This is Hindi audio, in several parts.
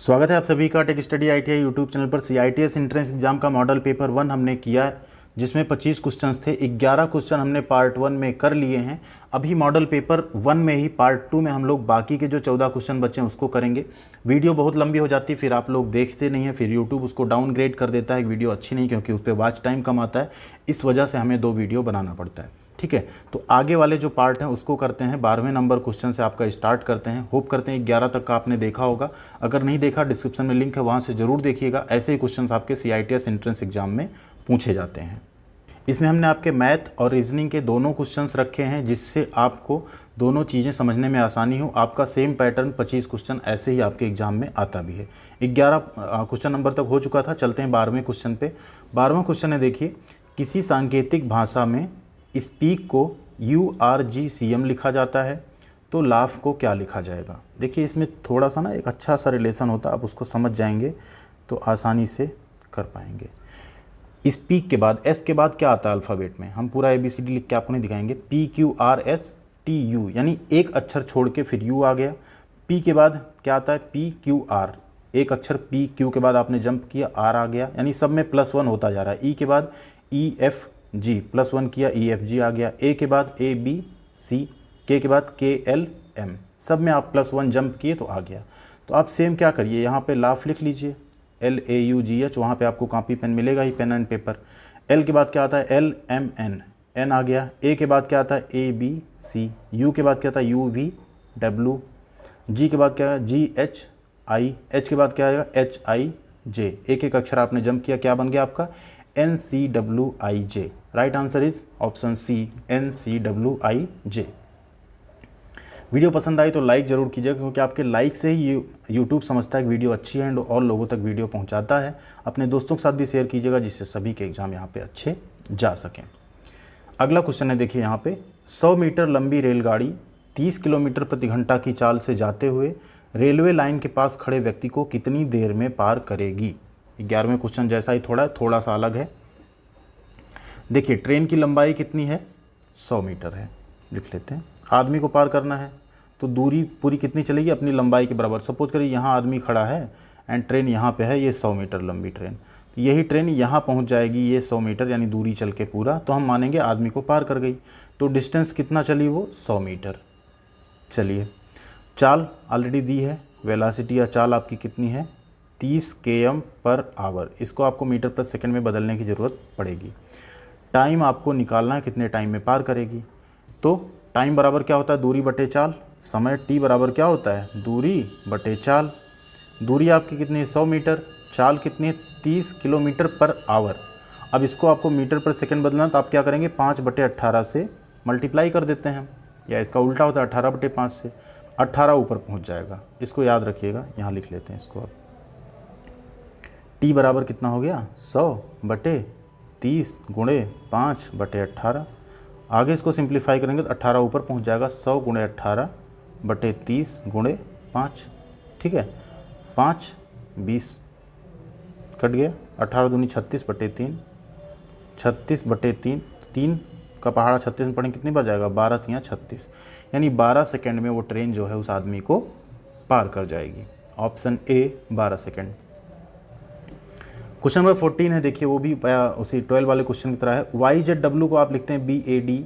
स्वागत है आप सभी का tech study ITI YouTube channel पर। सीआईटीएस एंट्रेंस एग्जाम का मॉडल पेपर 1 हमने किया है, जिसमें 25 क्वेश्चंस थे। 11 क्वेश्चन हमने पार्ट 1 में कर लिए हैं। अभी मॉडल पेपर 1 में ही पार्ट 2 में हम लोग बाकी के जो 14 क्वेश्चन बचे हैं उसको करेंगे। वीडियो बहुत लंबी हो जाती है, फिर आप लोग देखते नहीं हैं, फिर यूट्यूब उसको डाउनग्रेड कर देता है, वीडियो अच्छी नहीं, क्योंकि उस पर वॉच टाइम कम आता है। इस वजह से हमें 2 वीडियो बनाना पड़ता है। ठीक है, तो आगे वाले जो पार्ट हैं उसको करते हैं। 12वें नंबर क्वेश्चन से आपका स्टार्ट करते हैं। होप करते हैं 11 तक का आपने देखा होगा। अगर नहीं देखा, डिस्क्रिप्शन में लिंक है, वहाँ से ज़रूर देखिएगा। ऐसे ही क्वेश्चन आपके सीआईटीएस एंट्रेंस एग्जाम में पूछे जाते हैं। इसमें हमने आपके मैथ और रीजनिंग के दोनों क्वेश्चंस रखे हैं, जिससे आपको दोनों चीज़ें समझने में आसानी हो। आपका सेम पैटर्न 25 क्वेश्चन ऐसे ही आपके एग्जाम में आता भी है। 11 क्वेश्चन नंबर तक हो चुका था। चलते हैं 12वें क्वेश्चन पे। 12वां क्वेश्चन है, देखिए, किसी सांकेतिक भाषा में स्पीक को URGCM लिखा जाता है, तो लाफ को क्या लिखा जाएगा। देखिए, इसमें थोड़ा सा ना एक अच्छा सा रिलेशन होता है, आप उसको समझ जाएंगे तो आसानी से कर पाएंगे। स्पीक के बाद एस के बाद क्या आता है अल्फ़ाबेट में, हम पूरा ABCD लिख के आपको नहीं दिखाएंगे। PQRSTU, यानी एक अक्षर छोड़ के फिर U आ गया। P के बाद क्या आता है, PQR, एक अक्षर PQ के बाद आपने जंप किया, R आ गया, यानी सब में +1 होता जा रहा है। E के बाद EFG, +1 किया, EFG आ गया। A के बाद ABC, K के बाद KLM, सब में आप +1 जंप किए तो आ गया। तो आप सेम क्या करिए, यहाँ पे लाफ लिख लीजिए, LAUGH, वहाँ पे आपको कॉपी पेन मिलेगा ही, पेन एंड पेपर। L के बाद क्या आता है, LMN, N आ गया। A के बाद क्या आता है, ABC, U के बाद क्या आता है, UVW, G के बाद क्या है, GHI, H के बाद क्या आएगा, HIJ। एक एक अक्षर आपने जंप किया, क्या बन गया आपका, NCWIJ। Right answer is option C, NCWIJ। Video पसंद आई तो लाइक ज़रूर कीजिएगा, क्योंकि आपके लाइक से ही यूट्यूब समझता है कि वीडियो अच्छी है और लोगों तक वीडियो पहुंचाता है। अपने दोस्तों के साथ भी शेयर कीजिएगा, जिससे सभी के एग्ज़ाम यहाँ पे अच्छे जा सकें। अगला क्वेश्चन है, देखिए यहाँ पे, 100 मीटर लंबी रेलगाड़ी 30 किलोमीटर प्रति घंटा की चाल से जाते हुए रेलवे लाइन के पास खड़े व्यक्ति को कितनी देर में पार करेगी। 11वें क्वेश्चन जैसा ही थोड़ा सा अलग है। देखिए, ट्रेन की लंबाई कितनी है, 100 मीटर है, लिख लेते हैं। आदमी को पार करना है तो दूरी पूरी कितनी चलेगी, अपनी लंबाई के बराबर। सपोज करिए यहाँ आदमी खड़ा है एंड ट्रेन यहाँ पे है, ये 100 मीटर लंबी ट्रेन, तो यही ट्रेन यहाँ पहुँच जाएगी, ये 100 मीटर यानी दूरी चल के पूरा, तो हम मानेंगे आदमी को पार कर गई। तो डिस्टेंस कितना चली वो, 100 मीटर। चलिए, चाल ऑलरेडी दी है, वेलोसिटी या चाल आपकी कितनी है, 30 km/h। इसको आपको मीटर पर सेकंड में बदलने की ज़रूरत पड़ेगी। टाइम आपको निकालना है, कितने टाइम में पार करेगी। तो टाइम बराबर क्या होता है, दूरी बटे चाल। समय T बराबर क्या होता है, दूरी बटे चाल। दूरी आपकी कितनी है, 100 मीटर। चाल कितनी है, 30 km/h। अब इसको आपको मीटर पर सेकंड बदलना, तो आप क्या करेंगे, 5/18 से मल्टीप्लाई कर देते हैं, या इसका उल्टा होता है 18/5 से। 18 ऊपर पहुंच जाएगा, इसको याद रखिएगा। यहाँ लिख लेते हैं इसको अब। T बराबर कितना हो गया, 100/30 गुणे 5/18। आगे इसको सिंप्लीफाई करेंगे तो 18 ऊपर पहुंच जाएगा, 100 गुणे 18/30 गुणे 5। ठीक है, 5 20 कट गया, 18 दूनी 36/3, 36/3, 3 का पहाड़ा 36 में पढ़ें कितनी बार जाएगा, 12 3 36, यानी 12 सेकेंड में वो ट्रेन जो है उस आदमी को पार कर जाएगी। Option A 12 second. Question number 14 है, देखिए, वो भी उसी 12 वाले क्वेश्चन की तरह है। YZW को आप लिखते हैं BAD,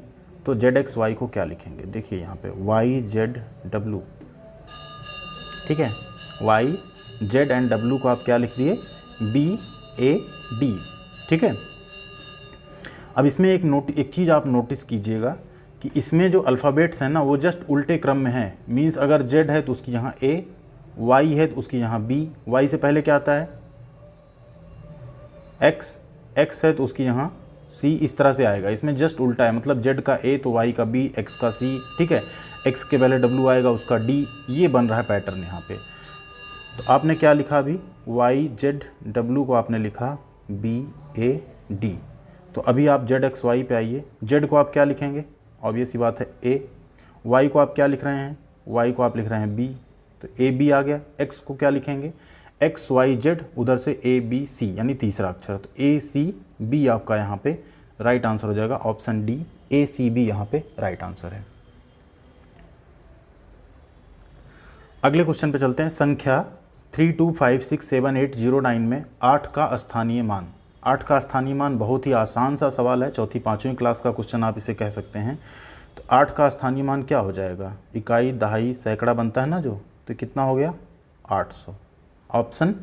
तो ZXY को क्या लिखेंगे। देखिए यहाँ पे YZW, ठीक है, YZ एंड W को आप क्या लिख दिए, BAD। ठीक है, अब इसमें एक चीज़ आप नोटिस कीजिएगा कि इसमें जो अल्फ़ाबेट्स हैं ना, वो जस्ट उल्टे क्रम में हैं। मीन्स अगर Z है तो उसकी यहाँ A, Y है तो उसकी यहाँ B, Y से पहले क्या आता है X, X है तो उसकी यहाँ C, इस तरह से आएगा। इसमें जस्ट उल्टा है, मतलब Z का A तो Y का B, X का C, ठीक है, X के पहले W आएगा, उसका D, ये बन रहा है पैटर्न यहाँ पे। तो आपने क्या लिखा अभी, YZW को आपने लिखा BAD। तो अभी आप ZXY पे आइए। Z को आप क्या लिखेंगे, ऑब्वियस सी बात है A। Y को आप क्या लिख रहे हैं, Y को आप लिख रहे हैं B, तो AB आ गया। X को क्या लिखेंगे, XYZ, उधर से ABC यानी तीसरा अक्षर, तो ACB आपका यहाँ पे राइट आंसर हो जाएगा। ऑप्शन D ACB यहाँ पे राइट आंसर है। अगले क्वेश्चन पे चलते हैं। संख्या 32567809 में 8 का स्थानीय मान। 8 का स्थानीय मान बहुत ही आसान सा सवाल है, चौथी पाँचवीं क्लास का क्वेश्चन आप इसे कह सकते हैं। तो 8 का स्थानीय मान क्या हो जाएगा, इकाई दहाई सैकड़ा बनता है ना जो, तो कितना हो गया 800। ऑप्शन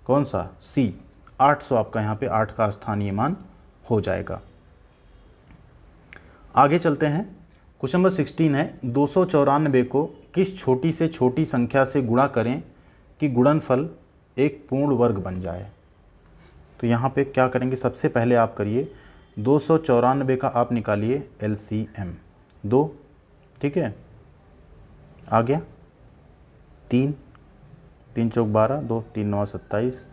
कौन सा, सी 800 आपका यहाँ पे 8 का स्थानीय मान हो जाएगा। आगे चलते हैं, क्वेश्चन नंबर 16 है 294 को किस छोटी से छोटी संख्या से गुणा करें कि गुणनफल एक पूर्ण वर्ग बन जाए। तो यहाँ पे क्या करेंगे, सबसे पहले आप करिए 294 का आप निकालिए LCM 2, ठीक है, आ गया 3, 3 चौक 12, 2 3 9 27,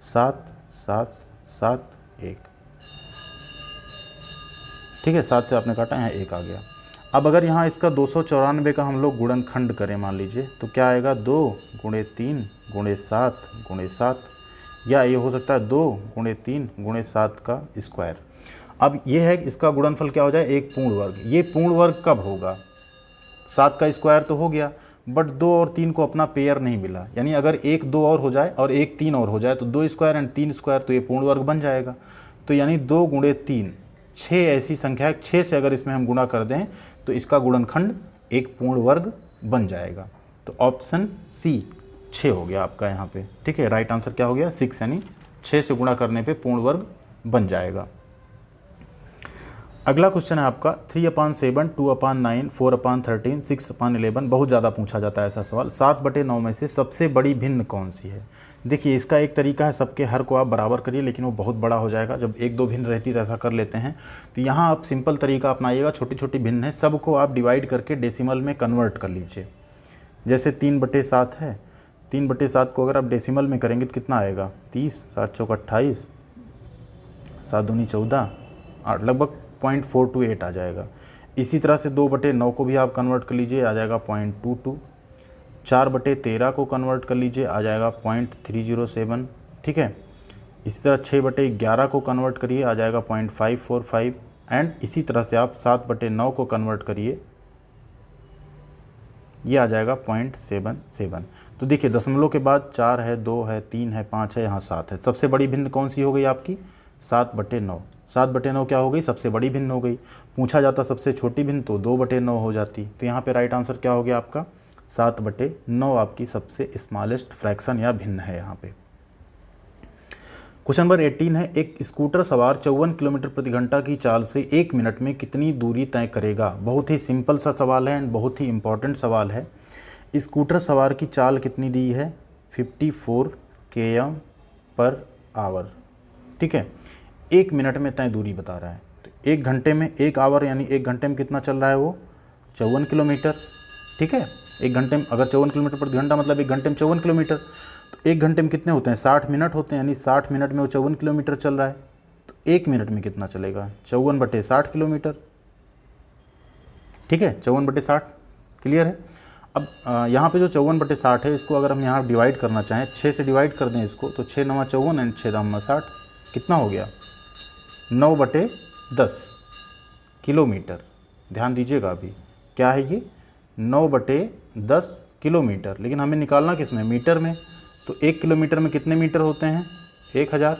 7 7 7 1, ठीक है, 7 से आपने काटा, यहाँ 1 आ गया। अब अगर यहाँ इसका 294 का हम लोग गुणनखंड करें मान लीजिए, तो क्या आएगा 2 गुणे 3 गुणे 7 गुणे 7, या ये हो सकता है 2 गुणे 3 गुणे 7 का स्क्वायर। अब ये है इसका गुणनफल क्या हो जाए, एक पूर्ण वर्ग। ये पूर्ण वर्ग कब होगा, 7 का स्क्वायर तो हो गया, बट 2 और 3 को अपना पेयर नहीं मिला, यानी अगर 1 2 और हो जाए और 1 3 और हो जाए तो 2 स्क्वायर एंड 3 स्क्वायर, तो ये पूर्ण वर्ग बन जाएगा। तो यानी 2 गुणे 3 6 ऐसी संख्या है, 6 से अगर इसमें हम गुणा कर दें तो इसका गुणनखंड एक पूर्ण वर्ग बन जाएगा। तो ऑप्शन सी 6 हो गया आपका यहाँ पे, ठीक है। राइट आंसर क्या हो गया 6, यानी 6 से गुणा करने पे पूर्ण वर्ग बन जाएगा। अगला क्वेश्चन है आपका 3/7, 2/9, 4/13, 6/11। बहुत ज़्यादा पूछा जाता है ऐसा सवाल। 7/9 में से सबसे बड़ी भिन्न कौन सी है। देखिए इसका एक तरीका है, सबके हर को आप बराबर करिए, लेकिन वो बहुत बड़ा हो जाएगा। जब 1 2 भिन्न रहती तो ऐसा कर लेते हैं। तो यहाँ आप सिंपल तरीका अपनाइएगा, छोटी छोटी भिन्न है, सबको आप डिवाइड करके डेसिमल में कन्वर्ट कर लीजिए। जैसे 3/7 है, 3/7 को अगर आप डेसिमल में करेंगे तो कितना आएगा 30, 7 चौक 28, 7 दूनी 14, 8, लगभग 0.428 आ जाएगा। इसी तरह से 2/9 को भी आप कन्वर्ट कर लीजिए, आ जाएगा 0.22। 4/13 को कन्वर्ट कर लीजिए, आ जाएगा 0.307, ठीक है। इसी तरह 6/11 को कन्वर्ट करिए, आ जाएगा 0.545, एंड इसी तरह से आप 7/9 को कन्वर्ट करिए, ये आ जाएगा 0.77। तो देखिए दशमलव के बाद 4 है, 2 है, 3 है, 5 है, यहाँ 7 है। सबसे बड़ी भिन्न कौन सी हो गई आपकी 7/9। 7/9 क्या हो गई, सबसे बड़ी भिन्न हो गई। पूछा जाता सबसे छोटी भिन्न तो 2/9 हो जाती। तो यहाँ पे राइट आंसर क्या हो गया आपका 7/9 आपकी सबसे स्मॉलेस्ट फ्रैक्शन या भिन्न है यहाँ पे। क्वेश्चन नंबर 18 है एक स्कूटर सवार 54 किलोमीटर प्रति घंटा की चाल से 1 मिनट में कितनी दूरी तय करेगा। बहुत ही सिंपल सा सवाल है एंड बहुत ही इंपॉर्टेंट सवाल है। स्कूटर सवार की चाल कितनी दी है 54 km/h, ठीक है। 1 मिनट में तय दूरी बता रहा है, तो 1 घंटे में 1 आवर यानी 1 घंटे में कितना चल रहा है वो 54 किलोमीटर, ठीक है। 1 घंटे में अगर 54 किलोमीटर प्रति घंटा मतलब 1 घंटे में 54 किलोमीटर, तो 1 घंटे में कितने होते हैं 60 मिनट होते हैं, यानी 60 मिनट में वो 54 किलोमीटर चल रहा है। तो 1 मिनट में कितना चलेगा 54/60 किलोमीटर, ठीक है। 54/60 क्लियर है। अब यहाँ पे जो 54/60 है, इसको अगर हम यहाँ डिवाइड करना चाहें 6 से डिवाइड कर दें इसको, तो 6 9 54 एंड 6 9 60 कितना हो गया 9/10 किलोमीटर। ध्यान दीजिएगा अभी क्या है ये 9/10 किलोमीटर, लेकिन हमें निकालना किस में मीटर में। तो 1 किलोमीटर में कितने मीटर होते हैं 1000,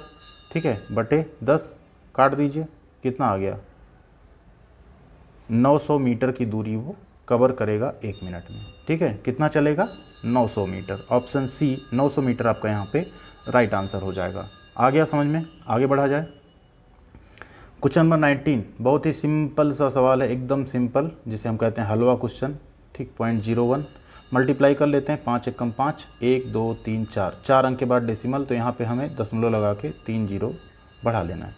ठीक है, बटे 10 काट दीजिए, कितना आ गया 900 मीटर की दूरी वो कवर करेगा 1 मिनट में, ठीक है। कितना चलेगा 900 मीटर। ऑप्शन सी 900 मीटर आपका यहाँ पे राइट आंसर हो जाएगा। आ गया समझ में, आगे बढ़ा जाए। क्वेश्चन नंबर 19 बहुत ही सिंपल सा सवाल है, एकदम सिंपल, जिसे हम कहते हैं हलवा क्वेश्चन, ठीक। 0.01 मल्टीप्लाई कर लेते हैं, 5 एकम 5, 1 2 3 4, 4 अंक के बाद डेसिमल, तो यहाँ पे हमें दशमलव लगा के 3 0 बढ़ा लेना है,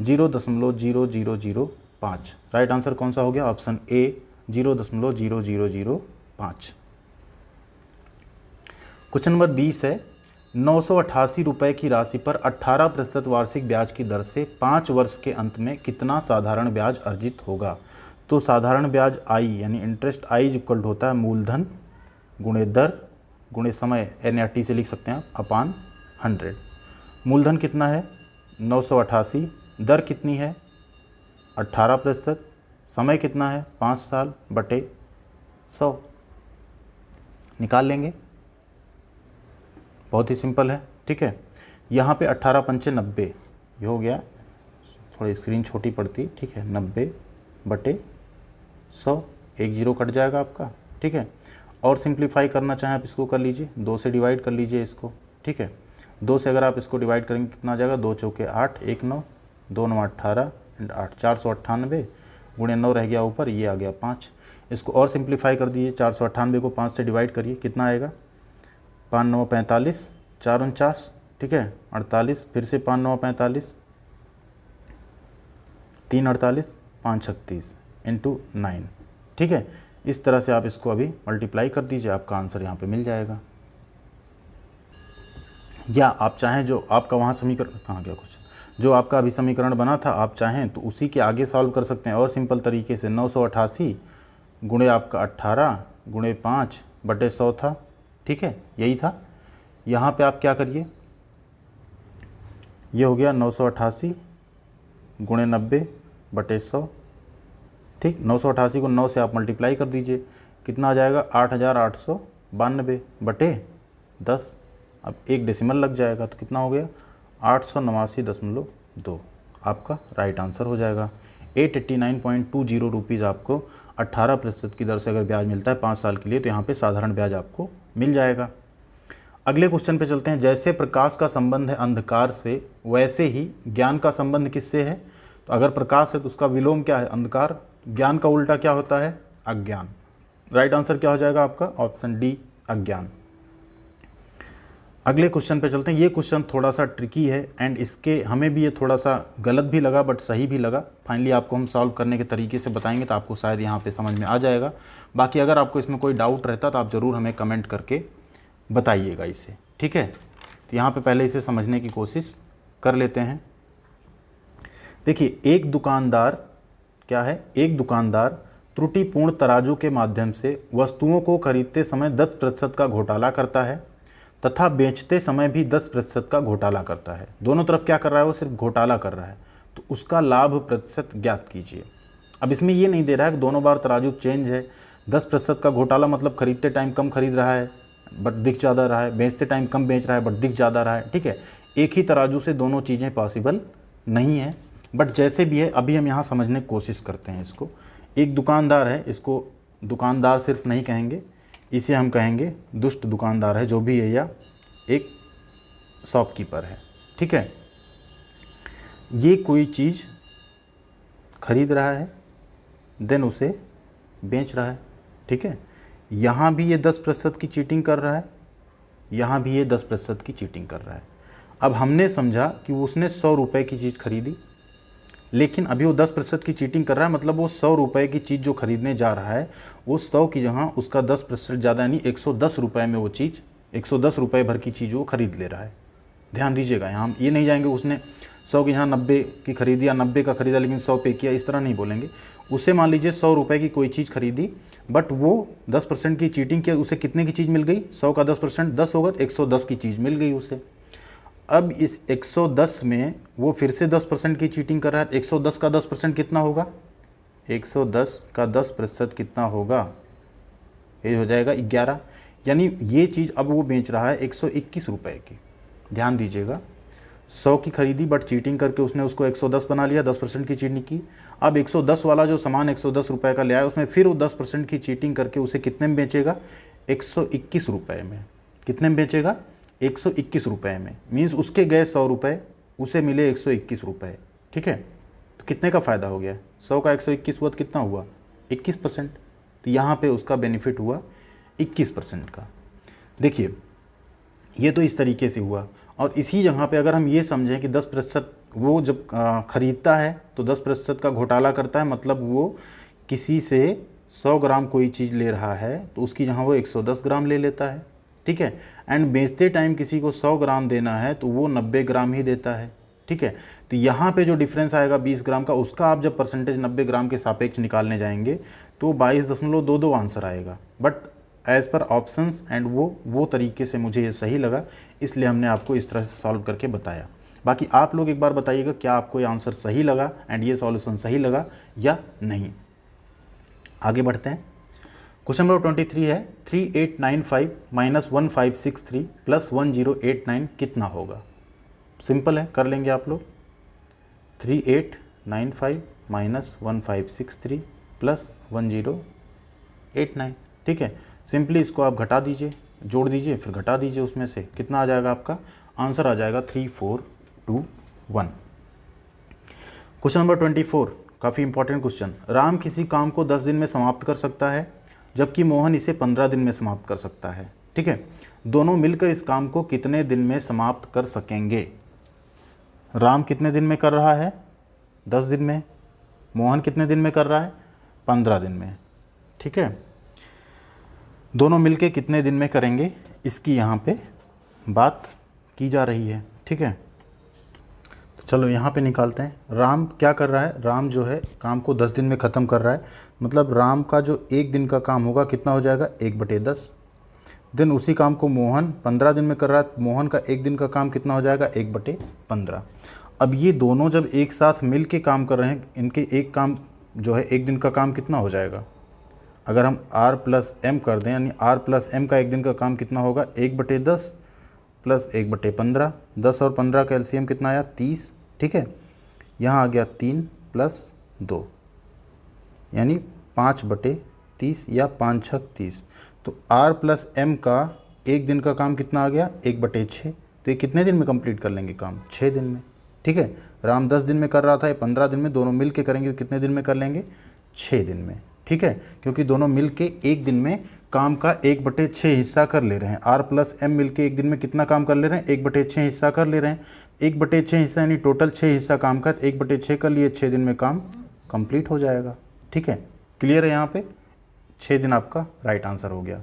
0.0005। राइट आंसर कौन सा हो गया ऑप्शन ए 0.0005। क्वेश्चन नंबर 20 है 988 रुपये की राशि पर 18% वार्षिक ब्याज की दर से 5 वर्ष के अंत में कितना साधारण ब्याज अर्जित होगा। तो साधारण ब्याज आई यानी इंटरेस्ट आई इक्वल होता है मूलधन गुणे दर गुणे समय, एन या टी से लिख सकते हैं आप, अपान 100। मूलधन कितना है 988, दर कितनी है 18%, समय कितना है 5 साल बटे 100 निकाल लेंगे। बहुत ही सिंपल है, ठीक है। यहाँ पे 18 पंचे 90, ये हो गया, थोड़ी स्क्रीन छोटी पड़ती, ठीक है, 90/100, एक जीरो कट जाएगा आपका, ठीक है। और सिंप्लीफाई करना चाहें आप इसको कर लीजिए, 2 से डिवाइड कर लीजिए इसको, ठीक है। 2 से अगर आप इसको डिवाइड करेंगे कितना आ जाएगा, 2 चौके 8, 1 9, 2 9 18 एंड 8 498 गुणे 9 रह गया ऊपर, ये आ गया 5। इसको और सिंप्लीफाई कर दीजिए, 498 को 5 से डिवाइड करिए, कितना आएगा, 5 9 45, 4 49, ठीक है, 48, फिर से 5 9 45, 3 48, 5 36 इंटू 9, ठीक है। इस तरह से आप इसको अभी मल्टीप्लाई कर दीजिए, आपका आंसर यहाँ पे मिल जाएगा। या आप चाहें जो आपका वहाँ समीकरण, कहाँ गया कुछ, जो आपका अभी समीकरण बना था, आप चाहें तो उसी के आगे सॉल्व कर सकते हैं और सिंपल तरीके से। 988 गुणे आपका 18 गुणे 5/100 था, ठीक है, यही था। यहाँ पे आप क्या करिए, ये हो गया 988 गुणे 90/100, ठीक। 988 को 9 से आप मल्टीप्लाई कर दीजिए, कितना आ जाएगा, 8892/10। अब एक डेसिमल लग जाएगा तो कितना हो गया, 889.2, आपका राइट आंसर हो जाएगा। 889.20 रुपीज़ आपको 18% की दर से अगर ब्याज मिलता है 5 साल के लिए, तो यहाँ पे साधारण ब्याज आपको मिल जाएगा। अगले क्वेश्चन पे चलते हैं। जैसे प्रकाश का संबंध है अंधकार से, वैसे ही ज्ञान का संबंध किससे है। तो अगर प्रकाश है तो उसका विलोम क्या है, अंधकार। ज्ञान का उल्टा क्या होता है, अज्ञान। राइट आंसर क्या हो जाएगा आपका, ऑप्शन डी, अज्ञान। अगले क्वेश्चन पे चलते हैं। ये क्वेश्चन थोड़ा सा ट्रिकी है एंड इसके हमें भी ये थोड़ा सा गलत भी लगा बट सही भी लगा। फाइनली आपको हम सॉल्व करने के तरीके से बताएंगे तो आपको शायद यहाँ पे समझ में आ जाएगा। बाकी अगर आपको इसमें कोई डाउट रहता तो आप ज़रूर हमें कमेंट करके बताइएगा इसे, ठीक है। तो यहाँ पे पहले इसे समझने की कोशिश कर लेते हैं। देखिए, एक दुकानदार क्या है, एक दुकानदार त्रुटिपूर्ण तराजू के माध्यम से वस्तुओं को खरीदते समय 10% का घोटाला करता है तथा बेचते समय भी 10% का घोटाला करता है। दोनों तरफ क्या कर रहा है, वो सिर्फ घोटाला कर रहा है। तो उसका लाभ प्रतिशत ज्ञात कीजिए। अब इसमें ये नहीं दे रहा है कि दोनों बार तराजू चेंज है। 10% का घोटाला मतलब खरीदते टाइम कम खरीद रहा है बट दिख ज़्यादा रहा है, बेचते टाइम कम बेच रहा है बट दिख ज़्यादा रहा है, ठीक है। एक ही तराजू से दोनों चीज़ें पॉसिबल नहीं है, बट जैसे भी है अभी हम यहाँ समझने की कोशिश करते हैं इसको। एक दुकानदार है, इसको दुकानदार सिर्फ नहीं कहेंगे, इसे हम कहेंगे दुष्ट दुकानदार है, जो भी है, या एक शॉपकीपर है, ठीक है। ये कोई चीज़ खरीद रहा है देन उसे बेच रहा है, ठीक है। यहाँ भी ये 10% की चीटिंग कर रहा है, यहाँ भी ये 10% की चीटिंग कर रहा है। अब हमने समझा कि उसने 100 रुपये की चीज़ खरीदी, लेकिन अभी वो 10% की चीटिंग कर रहा है, मतलब वो 100 रुपये की चीज़ जो खरीदने जा रहा है वो 100 की जगह उसका 10% ज़्यादा यानी 110 रुपये में वो चीज़, 110 रुपये भर की चीज़ वो खरीद ले रहा है। ध्यान दीजिएगा, यहाँ हम ये नहीं जाएंगे उसने 100 की जहाँ 90 की खरीदी या 90 का खरीदा लेकिन 100 पे किया, इस तरह नहीं बोलेंगे। उसे मान लीजिए 100 रुपये की कोई चीज़ खरीदी बट वो 10% की चीटिंग किया, उसे कितने की चीज़ मिल गई, 100 का 10% 10 होगा तो 110 की चीज़ मिल गई उसे। अब इस 110 में वो फिर से 10% की चीटिंग कर रहा है, 110 का 10% कितना होगा, 110 का 10% कितना होगा, ये हो जाएगा 11। यानी ये चीज़ अब वो बेच रहा है 121 रुपये की। ध्यान दीजिएगा, 100 की खरीदी बट चीटिंग करके उसने उसको 110 बना लिया, 10% की चीटिंग की। अब 110 वाला जो सामान 110 रुपये का ले आया, उसमें फिर वो 10% की चीटिंग करके उसे कितने में बेचेगा, 121 रुपये में। कितने में बेचेगा, 121 रुपये में। मीन्स उसके गए 100 रुपये, उसे मिले 121 रुपये, ठीक है। तो कितने का फ़ायदा हो गया, 100 का 121 हुआ तो कितना हुआ, 21%। तो यहाँ पे उसका बेनिफिट हुआ 21% का। देखिए, ये तो इस तरीके से हुआ। और इसी जगह पे अगर हम ये समझें कि 10% वो जब ख़रीदता है तो 10% का घोटाला करता है, मतलब वो किसी से 100 ग्राम कोई चीज़ ले रहा है तो उसकी जगह वो 110 ग्राम ले लेता है, ठीक है। एंड बेचते टाइम किसी को 100 ग्राम देना है तो वो 90 ग्राम ही देता है, ठीक है। तो यहाँ पे जो डिफरेंस आएगा 20 ग्राम का, उसका आप जब परसेंटेज 90 ग्राम के सापेक्ष निकालने जाएंगे तो 22.22 आंसर आएगा। But as per options and वो तरीके से मुझे ये सही लगा, इसलिए हमने आपको इस तरह से सॉल्व करके बताया। बाकी आप लोग एक बार बताइएगा क्या आपको ये आंसर सही लगा एंड ये सॉल्यूशन सही लगा या नहीं। आगे बढ़ते हैं। क्वेश्चन नंबर 23 है 3895 माइनस 1563 प्लस 1089 कितना होगा। सिंपल है, कर लेंगे आप लोग। 3895 माइनस 1563 प्लस 1089, ठीक है। सिंपली इसको आप घटा दीजिए, जोड़ दीजिए, फिर घटा दीजिए, उसमें से कितना आ जाएगा आपका आंसर आ जाएगा 3421। क्वेश्चन नंबर 24 काफ़ी इंपॉर्टेंट क्वेश्चन। राम किसी काम को 10 दिन में समाप्त कर सकता है जबकि मोहन इसे 15 दिन में समाप्त कर सकता है, ठीक है। दोनों मिलकर इस काम को कितने दिन में समाप्त कर सकेंगे। राम कितने दिन में कर रहा है 10 दिन में, मोहन कितने दिन में कर रहा है 15 दिन में, ठीक है। दोनों मिलके कितने दिन में करेंगे इसकी यहाँ पे बात की जा रही है, ठीक है। तो चलो यहाँ पे निकालते हैं। राम क्या कर रहा है, राम जो है काम को 10 दिन में ख़त्म कर रहा है, मतलब राम का जो एक दिन का काम होगा कितना हो जाएगा 1/10। दिन उसी काम को मोहन 15 दिन में कर रहा है, मोहन का एक दिन का काम कितना हो जाएगा 1/15। अब ये दोनों जब एक साथ मिल के काम कर रहे हैं, इनके एक काम जो है एक दिन का काम कितना हो जाएगा। अगर हम r प्लस एम कर दें, यानी r प्लस एम का एक दिन का काम कितना होगा 1/10 प्लस 1/15। 10 और 15 का एलसीएम कितना आया 30, ठीक है। यहाँ आ गया 3 प्लस 2 यानी 5/30 या 5×6 30। तो r प्लस एम का एक दिन का काम कितना आ गया 1/6। तो ये कितने दिन में कंप्लीट कर लेंगे काम 6 दिन में, ठीक है। राम 10 दिन में कर रहा था, ये 15 दिन में, दोनों मिल के करेंगे तो कितने दिन में कर लेंगे 6 दिन में, ठीक है। क्योंकि दोनों मिल के एक दिन में काम का 1/6 हिस्सा कर ले रहे हैं। r प्लस एम मिल के एक दिन में कितना काम कर ले रहे हैं 1/6 हिस्सा कर ले रहे हैं। 1/6 हिस्सा यानी टोटल 6 हिस्सा काम का, 1/6 कर लिए, 6 दिन में काम कंप्लीट हो जाएगा, ठीक है। क्लियर है, यहाँ पे 6 दिन आपका राइट आंसर हो गया।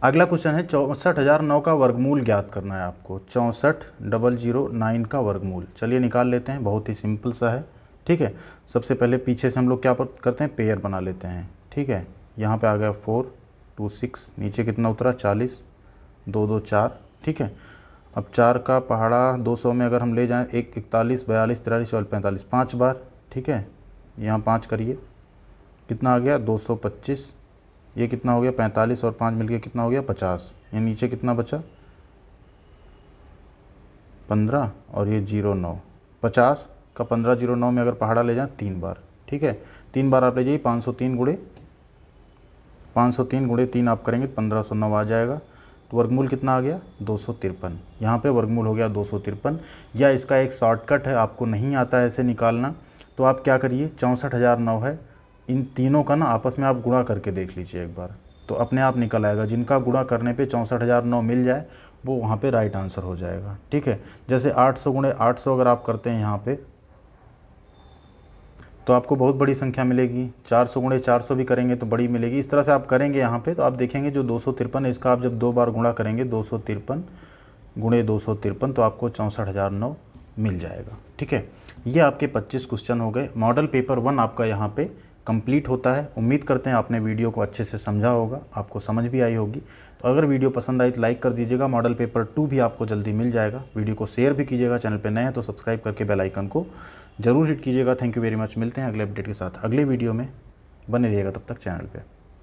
अगला क्वेश्चन है 64,009 का वर्गमूल ज्ञात करना है आपको। 64,009 का वर्गमूल, चलिए निकाल लेते हैं, बहुत ही सिंपल सा है, ठीक है। सबसे पहले पीछे से हम लोग क्या करते हैं पेयर बना लेते हैं, ठीक है। यहाँ पे आ गया 4 2 6, नीचे कितना उतरा 40, 2 2 4, ठीक है। अब 4 का पहाड़ा 200 में अगर हम ले जाएं 1 41 42 43 और 45 5 बार, ठीक है। यहाँ 5 करिए, कितना आ गया 225। ये कितना हो गया 45 और 5 मिलके कितना हो गया 50। ये नीचे कितना बचा 15 और ये 09। 50 का 15 09 में अगर पहाड़ा ले जाएं 3 बार, ठीक है। 3 बार आप ले जाइए, 503 गुणे 3 आप करेंगे 1509 आ जाएगा। तो वर्गमूल कितना आ गया 253। यहाँ पे वर्गमूल हो गया 253। या इसका एक शॉर्टकट है, आपको नहीं आता है ऐसे निकालना तो आप क्या करिए 64,009 है, इन तीनों का ना आपस में आप गुणा करके देख लीजिए एक बार, तो अपने आप निकल आएगा। जिनका गुणा करने पे 64,009 मिल जाए वो वहाँ पे राइट आंसर हो जाएगा, ठीक है। जैसे 800 गुणे 800 अगर आप करते हैं यहाँ पे तो आपको बहुत बड़ी संख्या मिलेगी। 400 गुणे 400 भी करेंगे तो बड़ी मिलेगी। इस तरह से आप करेंगे यहाँ पे तो आप देखेंगे जो 253 है इसका आप जब 2 बार गुणा करेंगे 253 गुणे 253 तो आपको 64,009 मिल जाएगा, ठीक है। ये आपके 25 क्वेश्चन हो गए। मॉडल पेपर 1 आपका यहाँ पे कंप्लीट होता है। उम्मीद करते हैं आपने वीडियो को अच्छे से समझा होगा, आपको समझ भी आई होगी। तो अगर वीडियो पसंद आई तो लाइक कर दीजिएगा। मॉडल पेपर 2 भी आपको जल्दी मिल जाएगा। वीडियो को शेयर भी कीजिएगा। चैनल पे नए हैं तो सब्सक्राइब करके बेल आइकन को जरूर हिट कीजिएगा। Thank you very much. मिलते हैं अगले अपडेट के साथ अगले वीडियो में, बने रहिएगा तब तक चैनल पे।